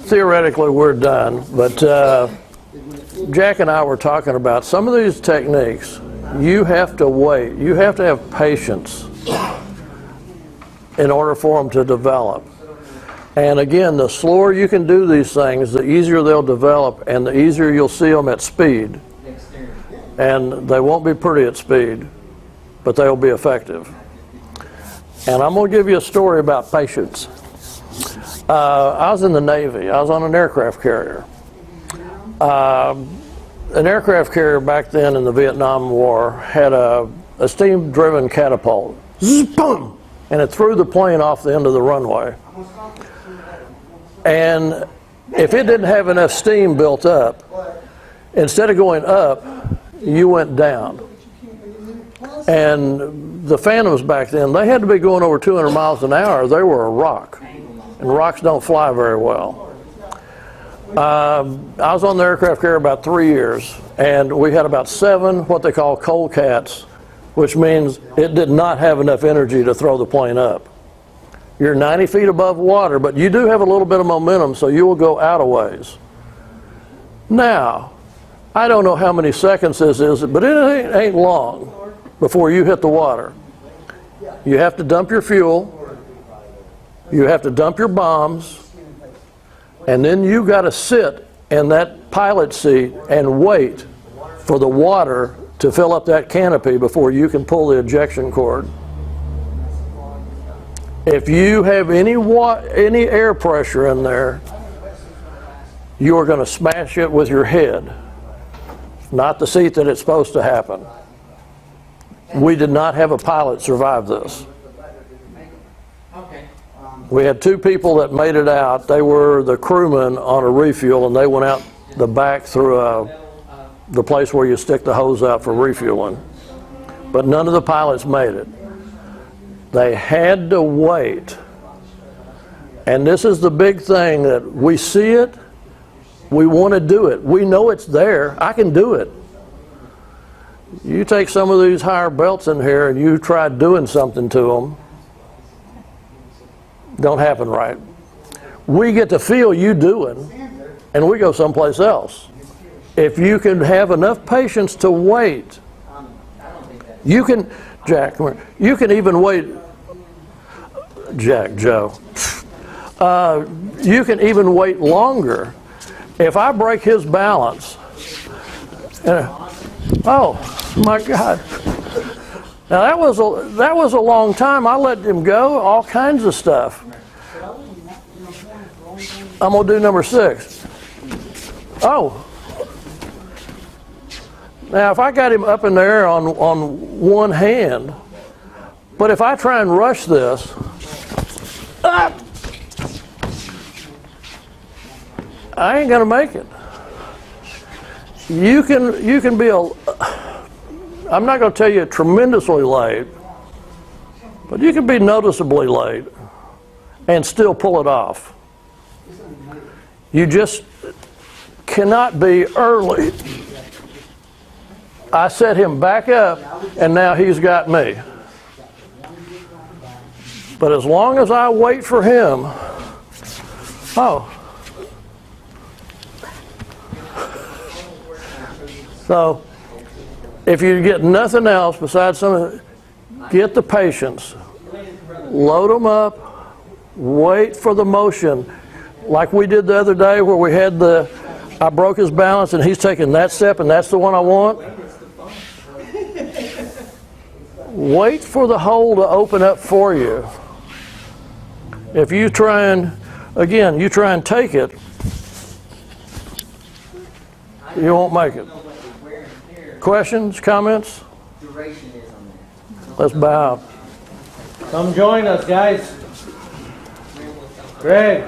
theoretically we're done, but Jack and I were talking about some of these techniques. You have to wait. You have to have patience in order for them to develop. And again, the slower you can do these things, the easier they'll develop, and the easier you'll see them at speed. And they won't be pretty at speed, but they'll be effective. And I'm going to give you a story about patience. I was in the Navy. I was on an aircraft carrier. An aircraft carrier back then in the Vietnam War had a steam-driven catapult. Boom! And it threw the plane off the end of the runway. And if it didn't have enough steam built up, instead of going up, you went down. And the Phantoms back then, they had to be going over 200 miles an hour. They were a rock. And rocks don't fly very well. I was on the aircraft carrier about 3 years, and we had about 7 what they call cold cats, which means it did not have enough energy to throw the plane up. You're 90 feet above water, but you do have a little bit of momentum, so you will go out a ways. Now, I don't know how many seconds this is, but it ain't long before you hit the water. You have to dump your fuel, you have to dump your bombs, and then you got to sit in that pilot seat and wait for the water to fill up that canopy before you can pull the ejection cord. If you have any air pressure in there, you are going to smash it with your head, not the seat that it's supposed to happen. We did not have a pilot survive this. We had 2 people that made it out. They were the crewmen on a refuel, and they went out the back through the place where you stick the hose out for refueling. But none of the pilots made it. They had to wait. And this is the big thing, that we see it, we want to do it. We know it's there. I can do it. You take some of these higher belts in here and you try doing something to them, don't happen right. We get to feel you doing, and we go someplace else. If you can have enough patience to wait, you can, Jack, come here. You can even wait, Jack, Joe. You can even wait longer. If I break his balance, oh my God. Now that was a long time. I let him go, all kinds of stuff. I'm gonna do number 6. Oh. Now if I got him up in the air on one hand, but if I try and rush this, I ain't gonna make it. You can be I'm not going to tell you tremendously late, but you can be noticeably late and still pull it off. You just cannot be early. I set him back up, and now he's got me. But as long as I wait for him, so if you get nothing else besides get the patience, load them up, wait for the motion, like we did the other day where we had I broke his balance and he's taking that step and that's the one I want. Wait for the hole to open up for you. If you try and take it, you won't make it. Questions, comments? Let's bow. Come join us, guys. Greg.